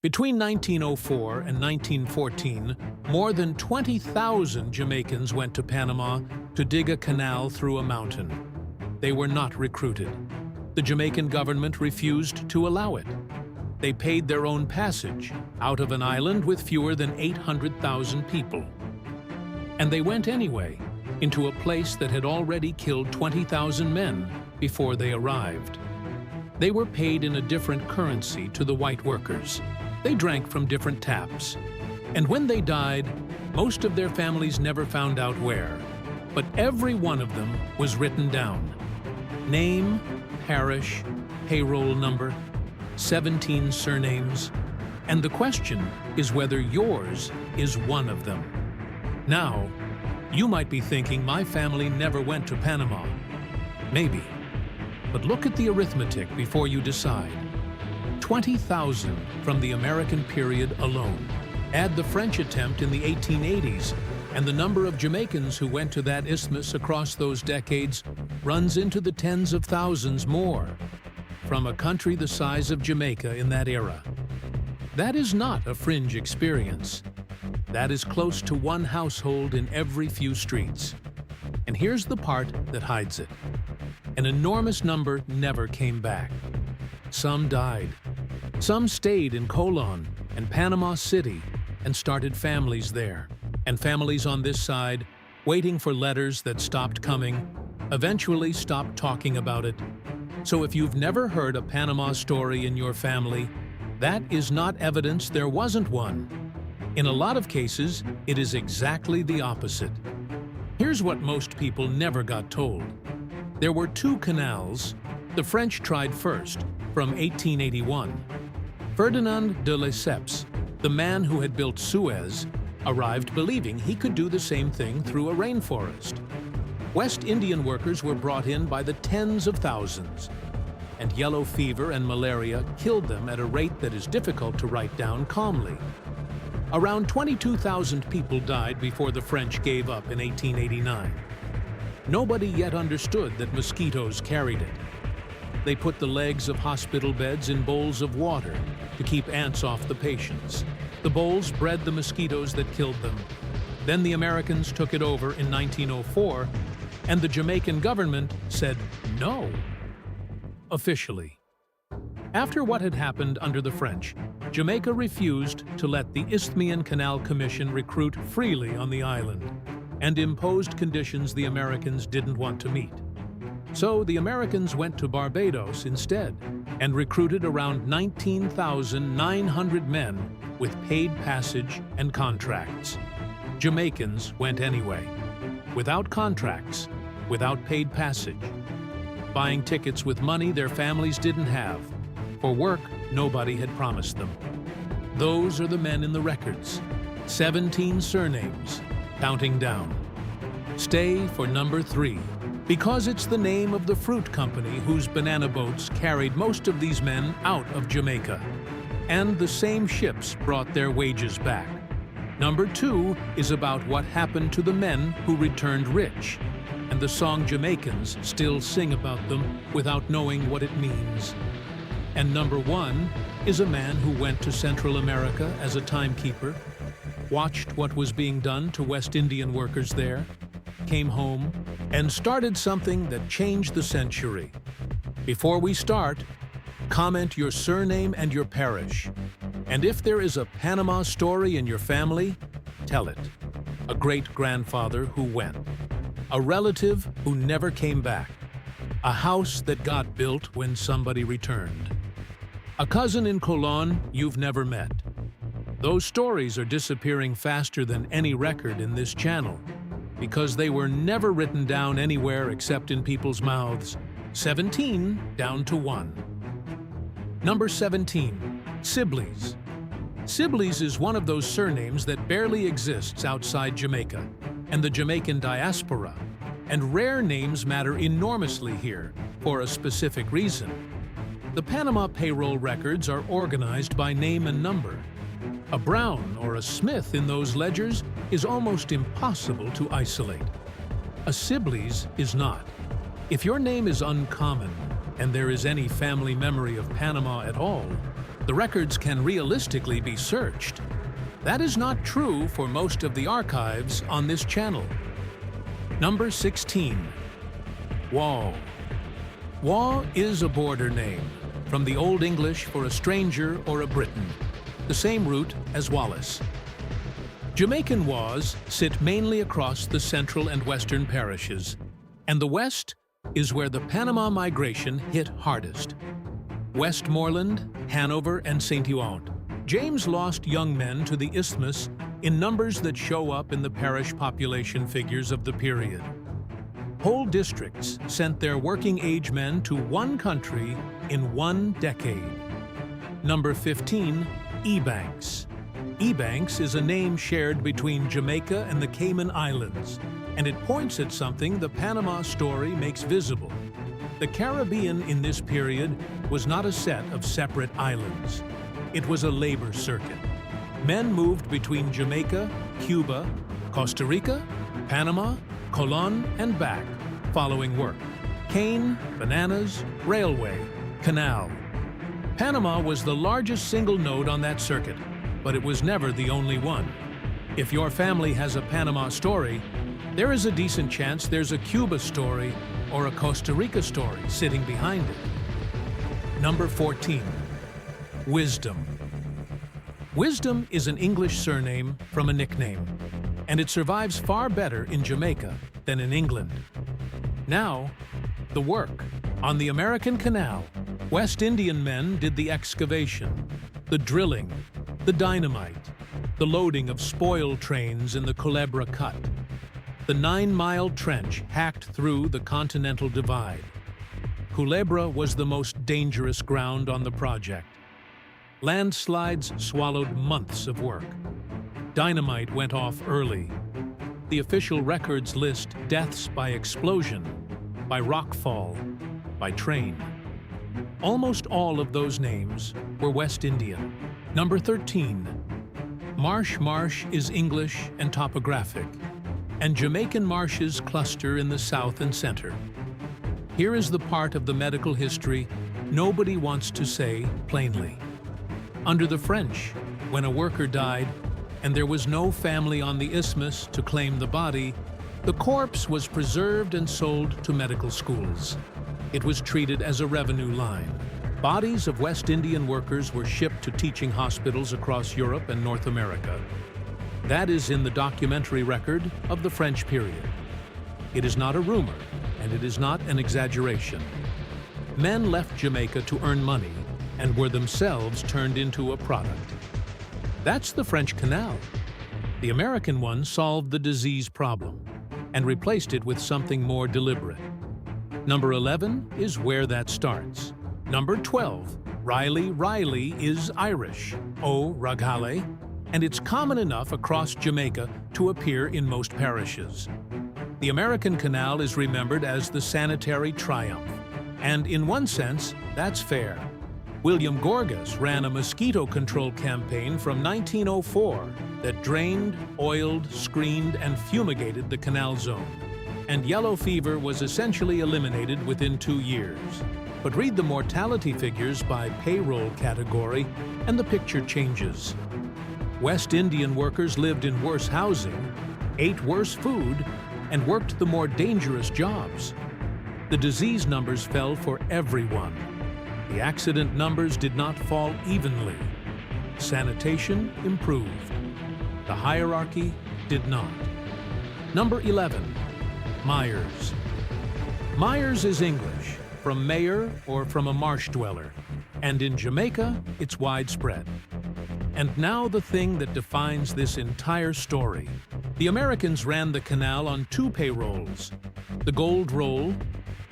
Between 1904 and 1914, more than 20,000 Jamaicans went to Panama to dig a canal through a mountain. They were not recruited. The Jamaican government refused to allow it. They paid their own passage out of an island with fewer than 800,000 people. And they went anyway, into a place that had already killed 20,000 men before they arrived. They were paid in a different currency to the white workers. They drank from different taps. And when they died, most of their families never found out where. But every one of them was written down. Name, parish, payroll number, 17 surnames. And the question is whether yours is one of them. Now, you might be thinking my family never went to Panama. Maybe. But look at the arithmetic before you decide. 20,000 from the American period alone. Add the French attempt in the 1880s, and the number of Jamaicans who went to that isthmus across those decades runs into the tens of thousands more from a country the size of Jamaica in that era. That is not a fringe experience. That is close to one household in every few streets. And here's the part that hides it. An enormous number never came back. Some died. Some stayed in Colón and Panama City and started families there. And families on this side, waiting for letters that stopped coming, eventually stopped talking about it. So if you've never heard a Panama story in your family, that is not evidence there wasn't one. In a lot of cases, it is exactly the opposite. Here's what most people never got told. There were two canals. The French tried first, from 1881. Ferdinand de Lesseps, the man who had built Suez, arrived believing he could do the same thing through a rainforest. West Indian workers were brought in by the tens of thousands, and yellow fever and malaria killed them at a rate that is difficult to write down calmly. Around 22,000 people died before the French gave up in 1889. Nobody yet understood that mosquitoes carried it. They put the legs of hospital beds in bowls of water to keep ants off the patients. The bowls bred the mosquitoes that killed them. Then the Americans took it over in 1904, and the Jamaican government said no. Officially. After what had happened under the French, Jamaica refused to let the Isthmian Canal Commission recruit freely on the island, and imposed conditions the Americans didn't want to meet. So the Americans went to Barbados instead and recruited around 19,900 men with paid passage and contracts. Jamaicans went anyway, without contracts, without paid passage, buying tickets with money their families didn't have, for work nobody had promised them. Those are the men in the records, 17 surnames, counting down. Stay for number 3. Because it's the name of the fruit company whose banana boats carried most of these men out of Jamaica. And the same ships brought their wages back. Number 2 is about what happened to the men who returned rich, and the song Jamaicans still sing about them without knowing what it means. And number 1 is a man who went to Central America as a timekeeper, watched what was being done to West Indian workers there, came home, and started something that changed the century. Before we start, comment your surname and your parish. And if there is a Panama story in your family, tell it. A great-grandfather who went. A relative who never came back. A house that got built when somebody returned. A cousin in Colón you've never met. Those stories are disappearing faster than any record in this channel, because they were never written down anywhere except in people's mouths. 17 down to 1. Number 17, Sibley's. Sibley's is one of those surnames that barely exists outside Jamaica and the Jamaican diaspora, and rare names matter enormously here for a specific reason. The Panama payroll records are organized by name and number. A Brown or a Smith in those ledgers is almost impossible to isolate. A Sibley's is not. If your name is uncommon and there is any family memory of Panama at all, The records can realistically be searched. That is not true for most of the archives on this channel. Number 16. Wau. Wau is a border name, from the Old English for a stranger or a Briton, the same root as Wallace. Jamaican Wau's sit mainly across the central and western parishes, and the west is where the Panama migration hit hardest. Westmoreland, Hanover, and St. Ouent. James lost young men to the isthmus in numbers that show up in the parish population figures of the period. Whole districts sent their working-age men to one country in one decade. Number 15, Ebanks. Ebanks is a name shared between Jamaica and the Cayman Islands, and it points at something the Panama story makes visible. The Caribbean in this period was not a set of separate islands. It was a labor circuit. Men moved between Jamaica, Cuba, Costa Rica, Panama, Colón, and back, following work. Cane, bananas, railway, canal. Panama was the largest single node on that circuit, but it was never the only one. If your family has a Panama story, there is a decent chance there's a Cuba story or a Costa Rica story sitting behind it. Number 14. Wisdom. Wisdom is an English surname from a nickname, and it survives far better in Jamaica than in England. Now, the work. On the American Canal, West Indian men did the excavation, the drilling, the dynamite, the loading of spoil trains in the Culebra Cut. The 9-mile trench hacked through the Continental Divide. Culebra was the most dangerous ground on the project. Landslides swallowed months of work. Dynamite went off early. The official records list deaths by explosion, by rockfall, by train. Almost all of those names were West Indian. Number 13. Marsh is English and topographic, and Jamaican marshes cluster in the south and center. Here is the part of the medical history nobody wants to say plainly. Under the French, when a worker died and there was no family on the isthmus to claim the body, the corpse was preserved and sold to medical schools. It was treated as a revenue line. Bodies of West Indian workers were shipped to teaching hospitals across Europe and North America. That is in the documentary record of the French period. It is not a rumor, and it is not an exaggeration. Men left Jamaica to earn money and were themselves turned into a product. That's the French Canal. The American one solved the disease problem and replaced it with something more deliberate. Number 11 is where that starts. Number 12, Riley is Irish, o ragale, and it's common enough across Jamaica to appear in most parishes. The American Canal is remembered as the sanitary triumph, and in one sense, that's fair. William Gorgas ran a mosquito control campaign from 1904 that drained, oiled, screened, and fumigated the canal zone, and yellow fever was essentially eliminated within 2 years. But read the mortality figures by payroll category, and the picture changes. West Indian workers lived in worse housing, ate worse food, and worked the more dangerous jobs. The disease numbers fell for everyone. The accident numbers did not fall evenly. Sanitation improved. The hierarchy did not. Number 11, Myers. Myers is English, from mayor or from a marsh dweller, and in Jamaica, it's widespread. And now the thing that defines this entire story. The Americans ran the canal on 2 payrolls. The gold roll,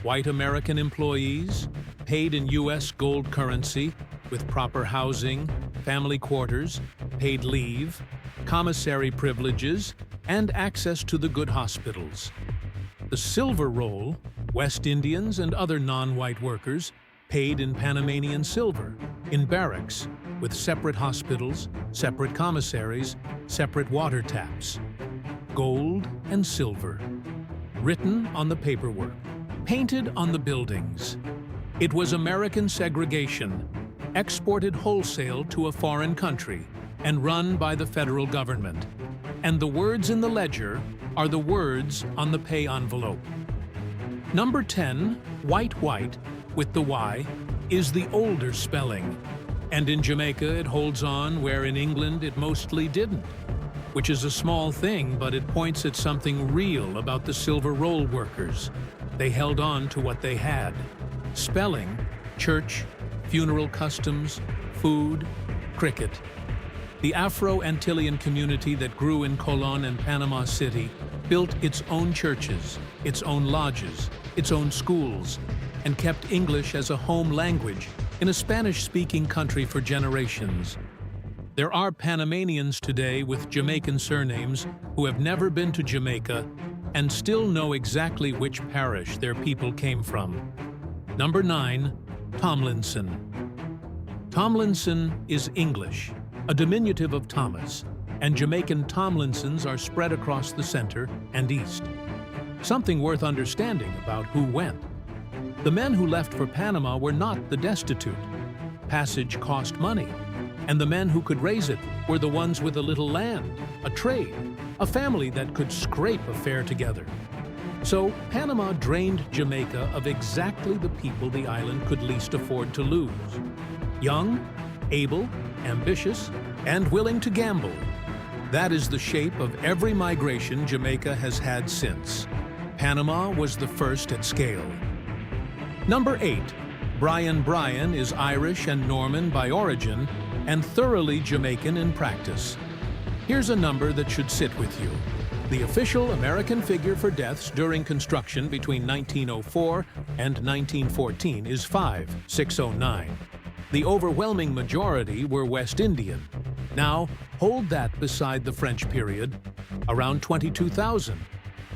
white American employees, paid in U.S. gold currency, with proper housing, family quarters, paid leave, commissary privileges, and access to the good hospitals. The silver roll, West Indians and other non-white workers, paid in Panamanian silver, in barracks, with separate hospitals, separate commissaries, separate water taps. Gold and silver, written on the paperwork, painted on the buildings. It was American segregation, exported wholesale to a foreign country and run by the federal government. And the words in the ledger are the words on the pay envelope. Number 10, white with the Y, is the older spelling. And in Jamaica it holds on where in England it mostly didn't, which is a small thing, but it points at something real about the silver roll workers. They held on to what they had. Spelling, church, funeral customs, food, cricket. The Afro-Antillean community that grew in Colón and Panama City built its own churches, its own lodges, its own schools, and kept English as a home language in a Spanish-speaking country for generations. There are Panamanians today with Jamaican surnames who have never been to Jamaica and still know exactly which parish their people came from. Number 9, Tomlinson. Tomlinson is English, a diminutive of Thomas, and Jamaican Tomlinsons are spread across the center and east. Something worth understanding about who went. The men who left for Panama were not the destitute. Passage cost money, and the men who could raise it were the ones with a little land, a trade, a family that could scrape a fare together. So Panama drained Jamaica of exactly the people the island could least afford to lose. Young, able, ambitious, and willing to gamble. That is the shape of every migration Jamaica has had since. Panama was the first at scale. Number 8, Brian is Irish and Norman by origin and thoroughly Jamaican in practice. Here's a number that should sit with you. The official American figure for deaths during construction between 1904 and 1914 is 5,609. The overwhelming majority were West Indian. Now, hold that beside the French period, around 22,000.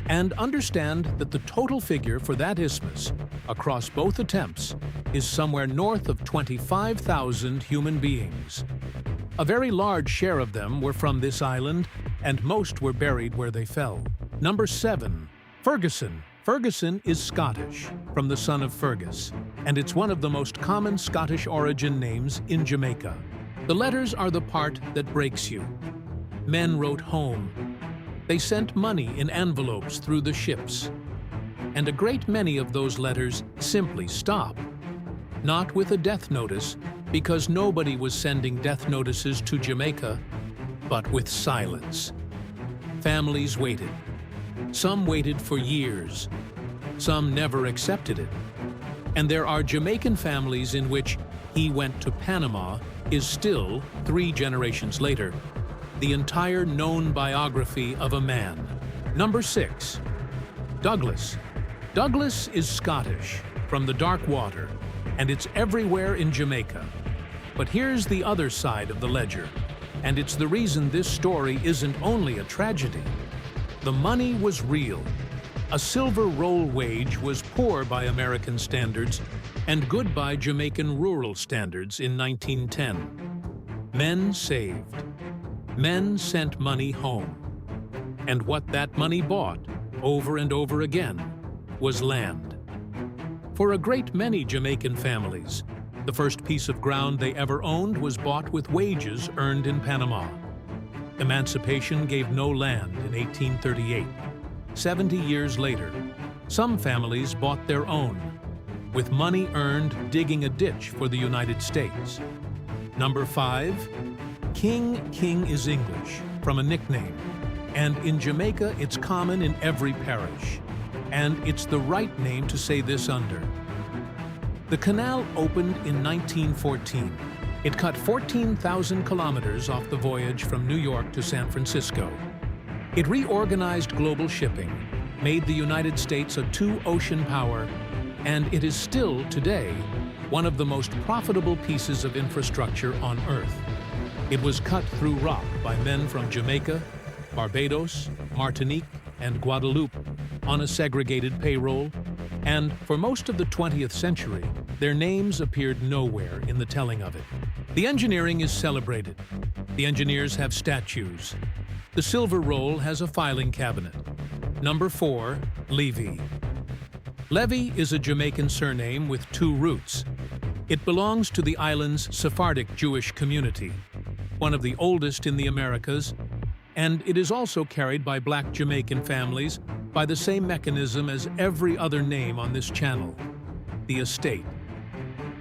And understand that the total figure for that isthmus, across both attempts, is somewhere north of 25,000 human beings. A very large share of them were from this island, and most were buried where they fell. Number 7, Ferguson. Ferguson is Scottish, from the son of Fergus, and it's one of the most common Scottish origin names in Jamaica. The letters are the part that breaks you. Men wrote home. They sent money in envelopes through the ships. And a great many of those letters simply stop. Not with a death notice, because nobody was sending death notices to Jamaica, but with silence. Families waited. Some waited for years. Some never accepted it. And there are Jamaican families in which "he went to Panama" is still, 3 generations later, the entire known biography of a man. Number 6, Douglas. Douglas is Scottish, from the dark water, and it's everywhere in Jamaica. But here's the other side of the ledger, and it's the reason this story isn't only a tragedy. The money was real. A silver roll wage was poor by American standards and good by Jamaican rural standards in 1910. Men saved. Men sent money home. And what that money bought, over and over again, was land. For a great many Jamaican families, the first piece of ground they ever owned was bought with wages earned in Panama. Emancipation gave no land in 1838. 70 years later, some families bought their own, with money earned digging a ditch for the United States. Number 5, King is English, from a nickname, and in Jamaica it's common in every parish, and it's the right name to say this under. The canal opened in 1914. It cut 14,000 kilometers off the voyage from New York to San Francisco. It reorganized global shipping, made the United States a 2-ocean power, and it is still, today, one of the most profitable pieces of infrastructure on Earth. It was cut through rock by men from Jamaica, Barbados, Martinique, and Guadeloupe on a segregated payroll, and for most of the 20th century, their names appeared nowhere in the telling of it. The engineering is celebrated. The engineers have statues. The silver roll has a filing cabinet. Number 4, Levy. Levy is a Jamaican surname with 2 roots. It belongs to the island's Sephardic Jewish community, one of the oldest in the Americas, and it is also carried by Black Jamaican families by the same mechanism as every other name on this channel, the estate.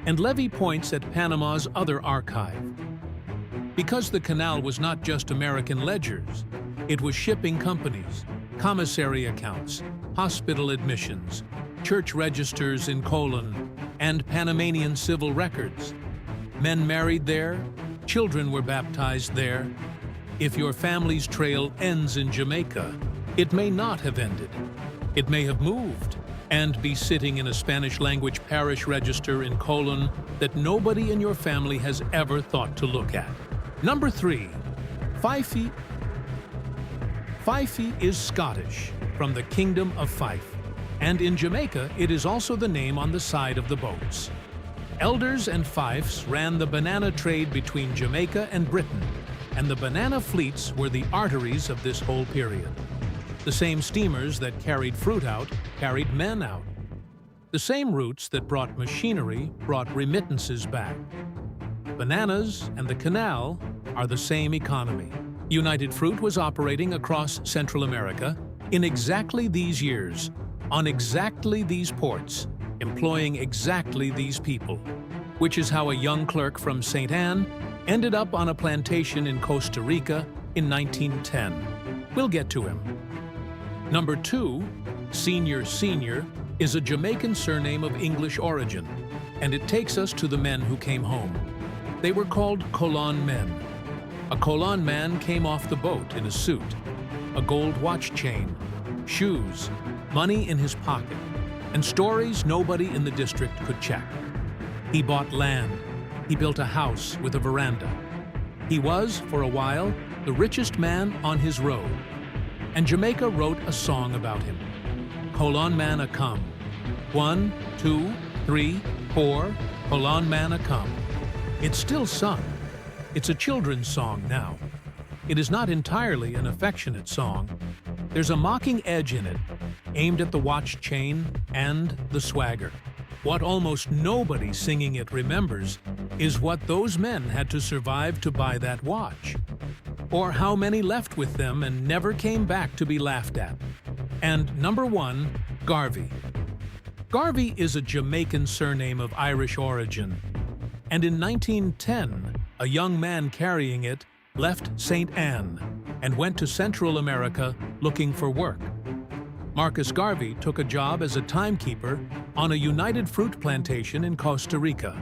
And Levy points at Panama's other archive. Because the canal was not just American ledgers, it was shipping companies, commissary accounts, hospital admissions, church registers in Colón, and Panamanian civil records. Men married there, children were baptized there. If your family's trail ends in Jamaica, it may not have ended. It may have moved and be sitting in a Spanish-language parish register in Colón that nobody in your family has ever thought to look at. Number 3. Fife. Fife is Scottish, from the Kingdom of Fife, and in Jamaica it is also the name on the side of the boats. Elders and fiefs ran the banana trade between Jamaica and Britain, and the banana fleets were the arteries of this whole period. The same steamers that carried fruit out carried men out. The same routes that brought machinery brought remittances back. Bananas and the canal are the same economy. United Fruit was operating across Central America in exactly these years, on exactly these ports, employing exactly these people, which is how a young clerk from St. Anne ended up on a plantation in Costa Rica in 1910. We'll get to him. Number 2, Senior, is a Jamaican surname of English origin, and it takes us to the men who came home. They were called Colón men. A Colón man came off the boat in a suit, a gold watch chain, shoes, money in his pocket, and stories nobody in the district could check. He bought land. He built a house with a veranda. He was, for a while, the richest man on his road. And Jamaica wrote a song about him. Colón man a come. 1, 2, 3, 4, Colón man a come. It's still sung. It's a children's song now. It is not entirely an affectionate song. There's a mocking edge in it, aimed at the watch chain and the swagger. What almost nobody singing it remembers is what those men had to survive to buy that watch, or how many left with them and never came back to be laughed at. And number 1, Garvey. Garvey is a Jamaican surname of Irish origin, and in 1910, a young man carrying it left St. Anne and went to Central America looking for work. Marcus Garvey took a job as a timekeeper on a United Fruit plantation in Costa Rica.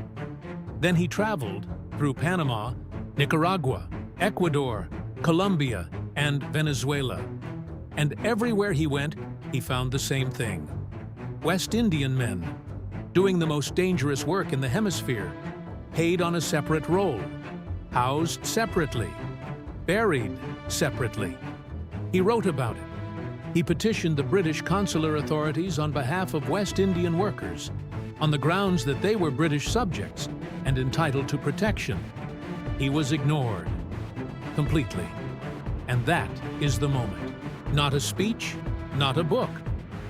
Then he traveled through Panama, Nicaragua, Ecuador, Colombia, and Venezuela. And everywhere he went, he found the same thing. West Indian men, doing the most dangerous work in the hemisphere, paid on a separate roll, housed separately, buried separately. He wrote about it. He petitioned the British consular authorities on behalf of West Indian workers, on the grounds that they were British subjects and entitled to protection. He was ignored completely. And that is the moment. Not a speech, not a book.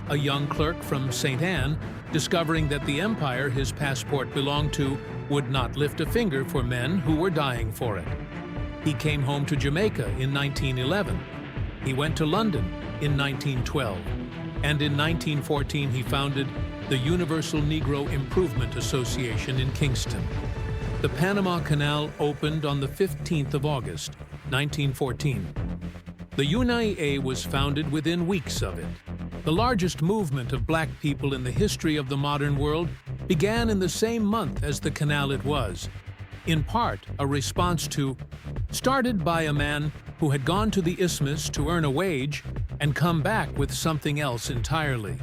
A young clerk from St. Anne, discovering that the empire his passport belonged to would not lift a finger for men who were dying for it. He came home to Jamaica in 1911. He went to London in 1912. And in 1914 he founded the Universal Negro Improvement Association in Kingston. The Panama Canal opened on the 15th of August, 1914. The UNIA was founded within weeks of it. The largest movement of black people in the history of the modern world began in the same month as the canal it was, in part a response to, started by a man who had gone to the Isthmus to earn a wage and come back with something else entirely.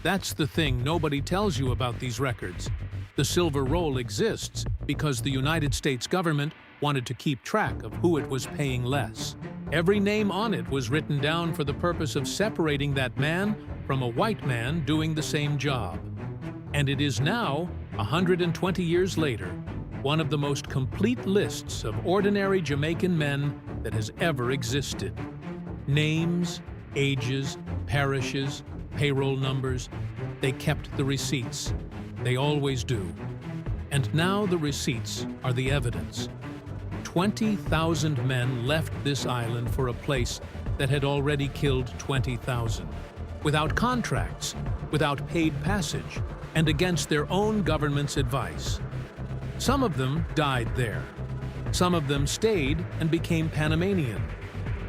That's the thing nobody tells you about these records. The silver roll exists because the United States government wanted to keep track of who it was paying less. Every name on it was written down for the purpose of separating that man from a white man doing the same job. And it is now, 120 years later, one of the most complete lists of ordinary Jamaican men that has ever existed. Names, ages, parishes, payroll numbers, they kept the receipts. They always do. And now the receipts are the evidence. 20,000 men left this island for a place that had already killed 20,000, without contracts, without paid passage, and against their own government's advice. Some of them died there. Some of them stayed and became Panamanian.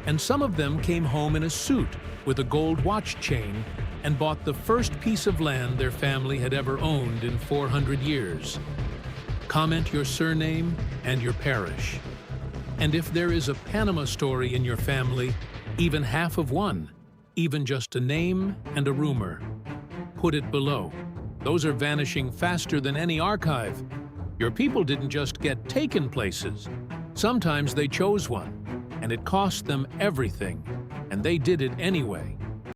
And some of them came home in a suit with a gold watch chain and bought the first piece of land their family had ever owned in 400 years. Comment your surname and your parish. And if there is a Panama story in your family, even half of one, even just a name and a rumor, put it below. Those are vanishing faster than any archive. Your people didn't just get taken places. Sometimes they chose one, and it cost them everything, and they did it anyway.